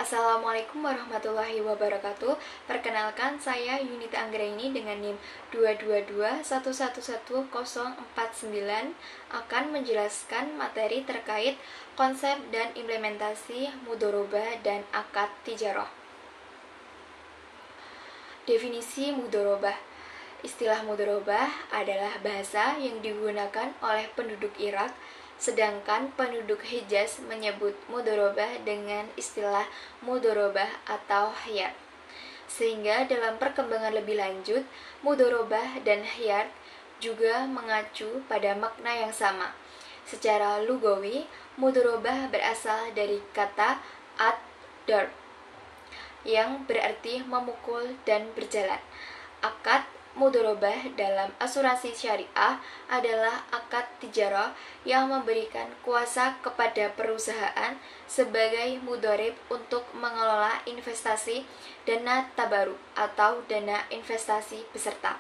Assalamualaikum warahmatullahi wabarakatuh. Perkenalkan, saya Yunita Anggraini dengan NIM 222111049 akan menjelaskan materi terkait konsep dan implementasi mudhorobah dan akad tijarah. Definisi mudhorobah. Istilah mudhorobah adalah bahasa yang digunakan oleh penduduk Irak, sedangkan penduduk Hijaz menyebut mudhorobah dengan istilah mudhorobah atau khiyar. Sehingga dalam perkembangan lebih lanjut, mudhorobah dan khiyar juga mengacu pada makna yang sama. Secara lugawi, mudhorobah berasal dari kata ad-darb yang berarti memukul dan berjalan. Akad mudhorobah dalam asuransi syariah adalah akad tijarah yang memberikan kuasa kepada perusahaan sebagai mudharib untuk mengelola investasi dana tabaruk atau dana investasi peserta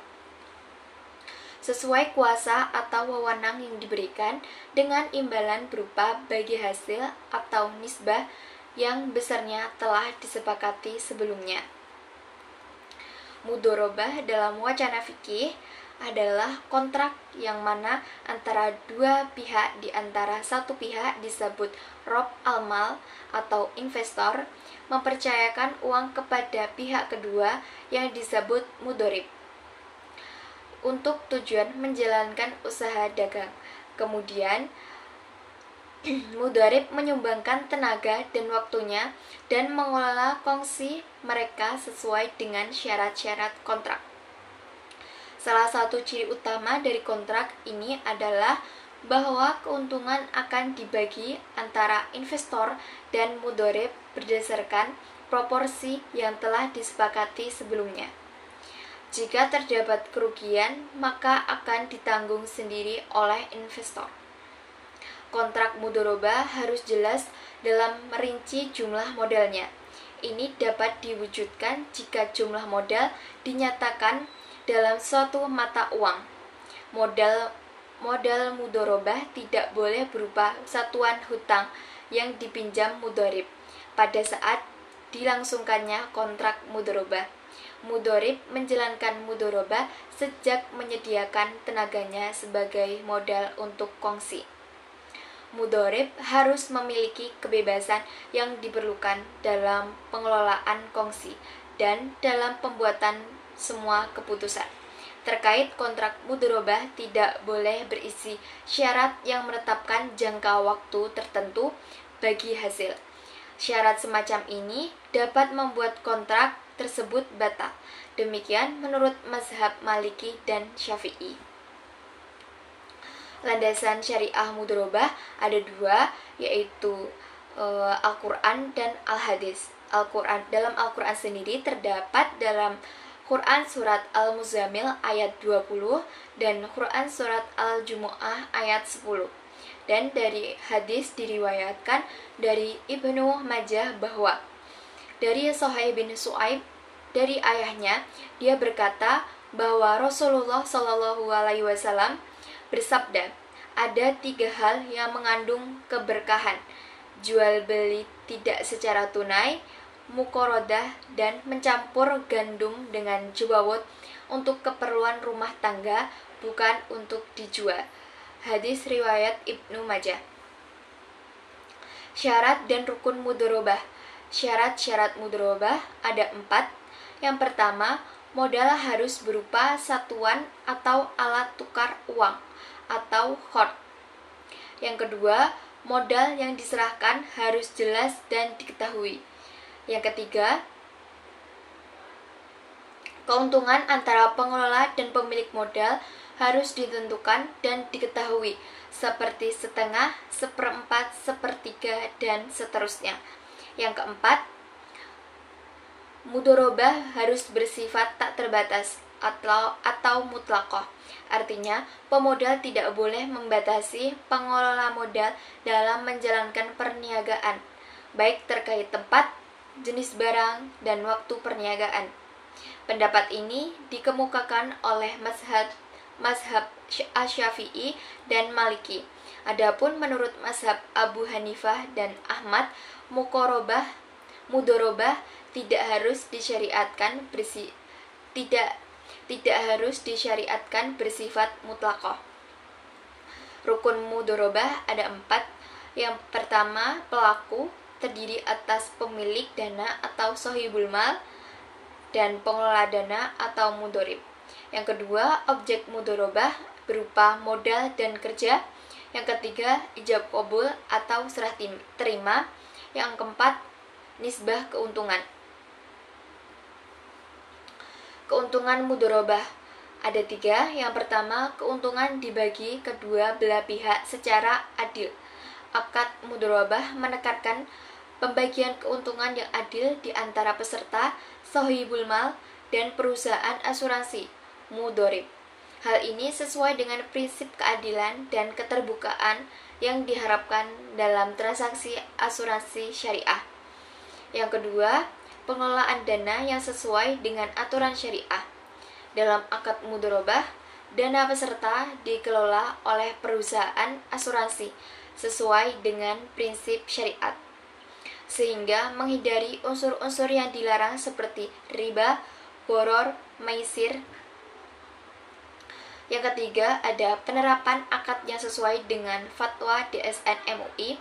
sesuai kuasa atau wewenang yang diberikan, dengan imbalan berupa bagi hasil atau nisbah yang besarnya telah disepakati sebelumnya. Mudhorobah dalam wacana fikih adalah kontrak yang mana antara dua pihak, di antara satu pihak disebut rob al-mal atau investor, mempercayakan uang kepada pihak kedua yang disebut mudharib untuk tujuan menjalankan usaha dagang. Kemudian mudharib menyumbangkan tenaga dan waktunya dan mengelola kongsi mereka sesuai dengan syarat-syarat kontrak. Salah satu ciri utama dari kontrak ini adalah bahwa keuntungan akan dibagi antara investor dan mudharib berdasarkan proporsi yang telah disepakati sebelumnya. Jika terdapat kerugian, maka akan ditanggung sendiri oleh investor. Kontrak mudhorobah harus jelas dalam merinci jumlah modalnya. Ini dapat diwujudkan jika jumlah modal dinyatakan dalam suatu mata uang. Modal mudhorobah tidak boleh berupa satuan hutang yang dipinjam mudharib pada saat dilangsungkannya kontrak mudhorobah. Mudharib menjalankan mudhorobah sejak menyediakan tenaganya sebagai modal untuk kongsi. Mudharib harus memiliki kebebasan yang diperlukan dalam pengelolaan kongsi dan dalam pembuatan semua keputusan. Terkait kontrak mudhorobah tidak boleh berisi syarat yang menetapkan jangka waktu tertentu bagi hasil. Syarat semacam ini dapat membuat kontrak tersebut batal. Demikian menurut mazhab Maliki dan Syafi'i. Landasan syariah mudhorobah ada dua, yaitu Al-Quran dan Al-Hadis. Dalam Al-Quran sendiri terdapat dalam Quran surat Al-Muzammil ayat 20 dan Quran surat Al-Jumu'ah ayat 10. Dan dari hadis diriwayatkan dari Ibnu Majah bahwa dari Suhaib bin Su'aib dari ayahnya, dia berkata bahwa Rasulullah Shallallahu Alaihi Wasallam bersabda, ada 3 hal yang mengandung keberkahan: jual beli tidak secara tunai, muqorodah, dan mencampur gandum dengan jubawut untuk keperluan rumah tangga, bukan untuk dijual. Hadis riwayat Ibnu Majah. Syarat dan rukun mudhorobah. Syarat-syarat mudhorobah ada 4. Yang pertama, modal harus berupa satuan atau alat tukar uang atau khord. Yang kedua, modal yang diserahkan harus jelas dan diketahui. Yang ketiga, keuntungan antara pengelola dan pemilik modal harus ditentukan dan diketahui, seperti setengah, seperempat, sepertiga, dan seterusnya. Yang keempat, mudhorobah harus bersifat tak terbatas atau mutlaqah. Artinya, pemodal tidak boleh membatasi pengelola modal dalam menjalankan perniagaan, baik terkait tempat, jenis barang, dan waktu perniagaan. Pendapat ini dikemukakan oleh mazhab Asy-Syafi'i dan Maliki. Adapun menurut mazhab Abu Hanifah dan Ahmad, Mudorobah tidak harus disyariatkan tidak harus disyariatkan bersifat mutlaqah. Rukun mudorobah ada 4. Yang pertama, pelaku terdiri atas pemilik dana atau sohibul mal dan pengelola dana atau mudorib. Yang kedua, objek mudorobah berupa modal dan kerja. Yang ketiga, ijab qabul atau serah terima. Yang keempat, nisbah keuntungan. Keuntungan mudorobah ada 3. Yang pertama, keuntungan dibagi kedua belah pihak secara adil. Akad mudorobah menekankan pembagian keuntungan yang adil di antara peserta, sohibul mal, dan perusahaan asuransi mudorib. Hal ini sesuai dengan prinsip keadilan dan keterbukaan yang diharapkan dalam transaksi asuransi syariah. Yang kedua, pengelolaan dana yang sesuai dengan aturan syariah. Dalam akad mudorobah, dana peserta dikelola oleh perusahaan asuransi sesuai dengan prinsip syariat, sehingga menghindari unsur-unsur yang dilarang seperti riba, gharar, maisir. Yang ketiga, ada penerapan akad yang sesuai dengan fatwa DSN MUI.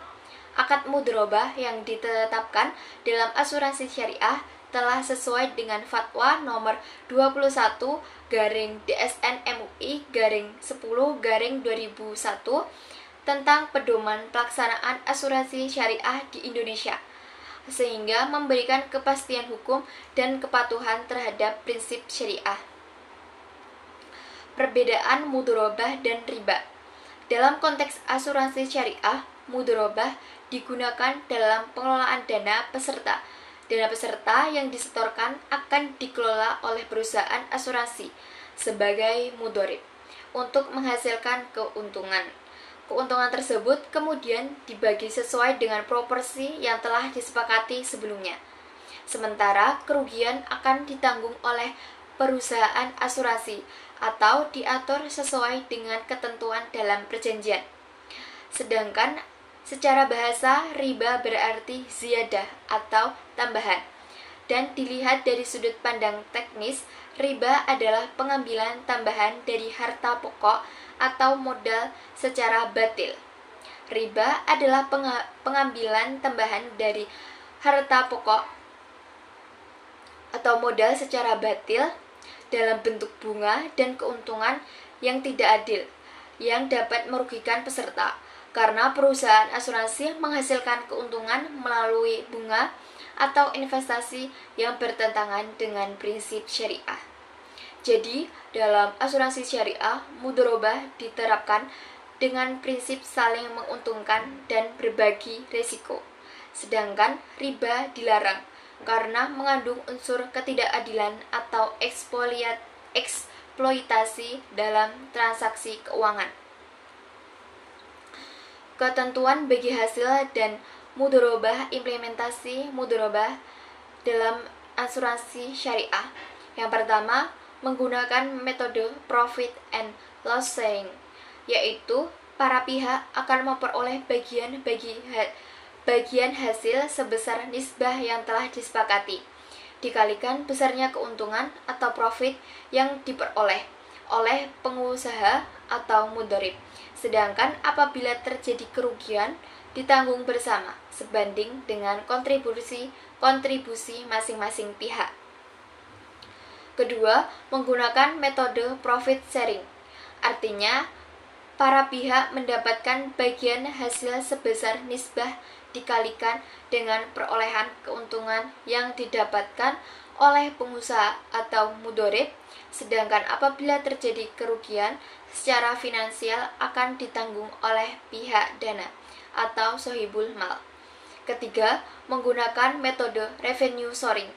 Akad mudorobah yang ditetapkan dalam asuransi syariah telah sesuai dengan fatwa nomor 21/DSN MUI/10/2001 tentang pedoman pelaksanaan asuransi syariah di Indonesia, sehingga memberikan kepastian hukum dan kepatuhan terhadap prinsip syariah. Perbedaan mudorobah dan riba. Dalam konteks asuransi syariah, mudorobah digunakan dalam pengelolaan dana peserta. Dana peserta yang disetorkan akan dikelola oleh perusahaan asuransi sebagai mudorib untuk menghasilkan keuntungan. Keuntungan tersebut kemudian dibagi sesuai dengan proporsi yang telah disepakati sebelumnya. Sementara kerugian akan ditanggung oleh perusahaan asuransi atau diatur sesuai dengan ketentuan dalam perjanjian. Sedangkan secara bahasa, riba berarti ziyadah atau tambahan. Dan dilihat dari sudut pandang teknis, riba adalah pengambilan tambahan dari harta pokok atau modal secara batil. Riba adalah pengambilan tambahan dari harta pokok atau modal secara batil dalam bentuk bunga dan keuntungan yang tidak adil, yang dapat merugikan peserta, karena perusahaan asuransi menghasilkan keuntungan melalui bunga atau investasi yang bertentangan dengan prinsip syariah. Jadi, dalam asuransi syariah, mudorobah diterapkan dengan prinsip saling menguntungkan dan berbagi risiko. Sedangkan riba dilarang karena mengandung unsur ketidakadilan atau eksploitasi dalam transaksi keuangan. Ketentuan bagi hasil dan mudorobah. Implementasi mudorobah dalam asuransi syariah. Yang pertama, menggunakan metode profit and loss sharing, yaitu para pihak akan memperoleh bagian hasil sebesar nisbah yang telah disepakati, dikalikan besarnya keuntungan atau profit yang diperoleh oleh pengusaha atau mudorib. Sedangkan apabila terjadi kerugian, ditanggung bersama sebanding dengan kontribusi masing-masing pihak. Kedua, menggunakan metode profit sharing. Artinya, para pihak mendapatkan bagian hasil sebesar nisbah dikalikan dengan perolehan keuntungan yang didapatkan oleh pengusaha atau mudorib. Sedangkan apabila terjadi kerugian secara finansial akan ditanggung oleh pihak dana atau sohibul mal. Ketiga, menggunakan metode revenue sharing,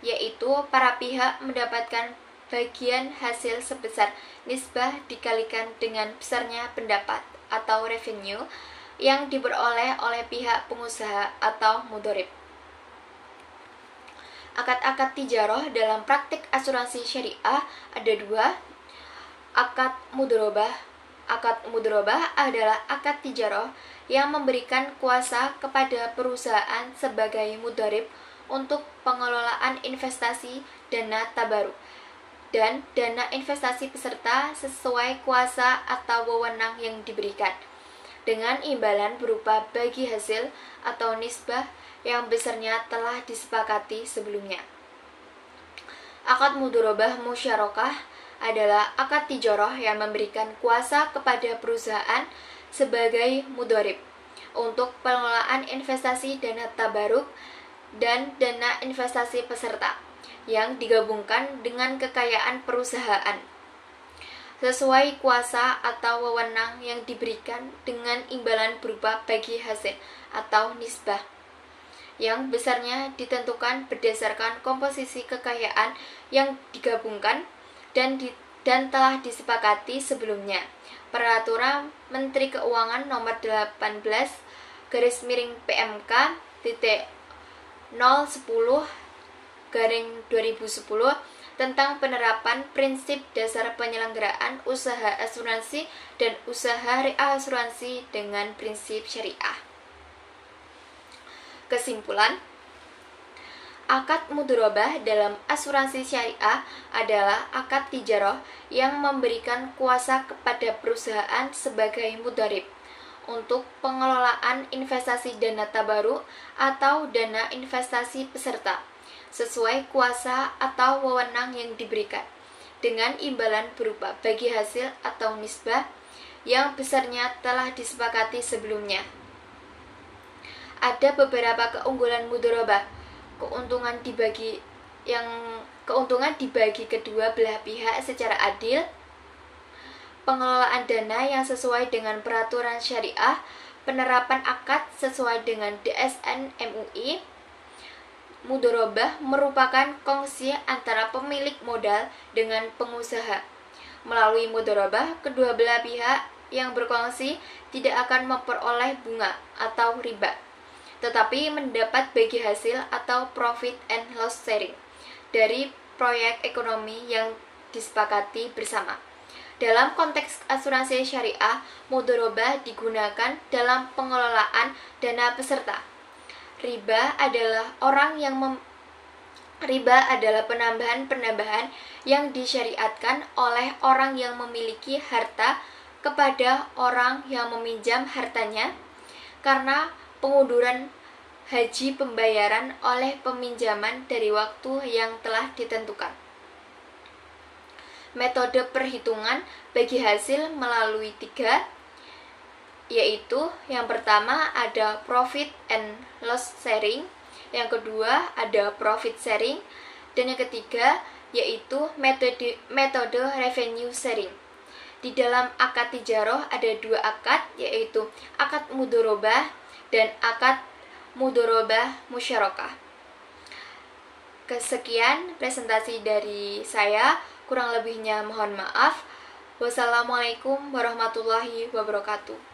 yaitu para pihak mendapatkan bagian hasil sebesar nisbah dikalikan dengan besarnya pendapat atau revenue yang diperoleh oleh pihak pengusaha atau mudorib. Akad-akad tijaroh dalam praktik asuransi syariah ada 2. Akad mudorobah. Akad mudorobah adalah akad tijaroh yang memberikan kuasa kepada perusahaan sebagai mudorib untuk pengelolaan investasi dana tabaruk dan dana investasi peserta sesuai kuasa atau wewenang yang diberikan, dengan imbalan berupa bagi hasil atau nisbah yang besarnya telah disepakati sebelumnya. Akad mudharabah musyarakah adalah akad tijarah yang memberikan kuasa kepada perusahaan sebagai mudharib untuk pengelolaan investasi dana tabaruk dan dana investasi peserta yang digabungkan dengan kekayaan perusahaan sesuai kuasa atau wewenang yang diberikan, dengan imbalan berupa bagi hasil atau nisbah yang besarnya ditentukan berdasarkan komposisi kekayaan yang digabungkan dan telah disepakati sebelumnya. Peraturan Menteri Keuangan Nomor 18 PMK titik 010/2010 tentang penerapan prinsip dasar penyelenggaraan usaha asuransi dan usaha reasuransi dengan prinsip syariah. Kesimpulan, akad mudharabah dalam asuransi syariah adalah akad tijarah yang memberikan kuasa kepada perusahaan sebagai mudharib untuk pengelolaan investasi dana tabaruk atau dana investasi peserta sesuai kuasa atau wewenang yang diberikan, dengan imbalan berupa bagi hasil atau nisbah yang besarnya telah disepakati sebelumnya. Ada beberapa keunggulan mudharabah. Keuntungan dibagi kedua belah pihak secara adil, pengelolaan dana yang sesuai dengan peraturan syariah, penerapan akad sesuai dengan DSN MUI. Mudharabah merupakan kongsi antara pemilik modal dengan pengusaha. Melalui mudharabah, kedua belah pihak yang berkongsi tidak akan memperoleh bunga atau riba, tetapi mendapat bagi hasil atau profit and loss sharing dari proyek ekonomi yang disepakati bersama. Dalam konteks asuransi syariah, mudharabah digunakan dalam pengelolaan dana peserta. Riba adalah penambahan-penambahan yang disyariatkan oleh orang yang memiliki harta kepada orang yang meminjam hartanya karena pengunduran haji pembayaran oleh peminjaman dari waktu yang telah ditentukan. Metode perhitungan bagi hasil melalui 3, yaitu yang pertama ada profit and loss sharing, yang kedua ada profit sharing, dan yang ketiga yaitu metode revenue sharing. Di dalam akad tijarah ada 2 akad, yaitu akad mudharabah dan akad mudharabah musyarakah. Kesekian presentasi dari saya, kurang lebihnya mohon maaf. Wassalamualaikum warahmatullahi wabarakatuh.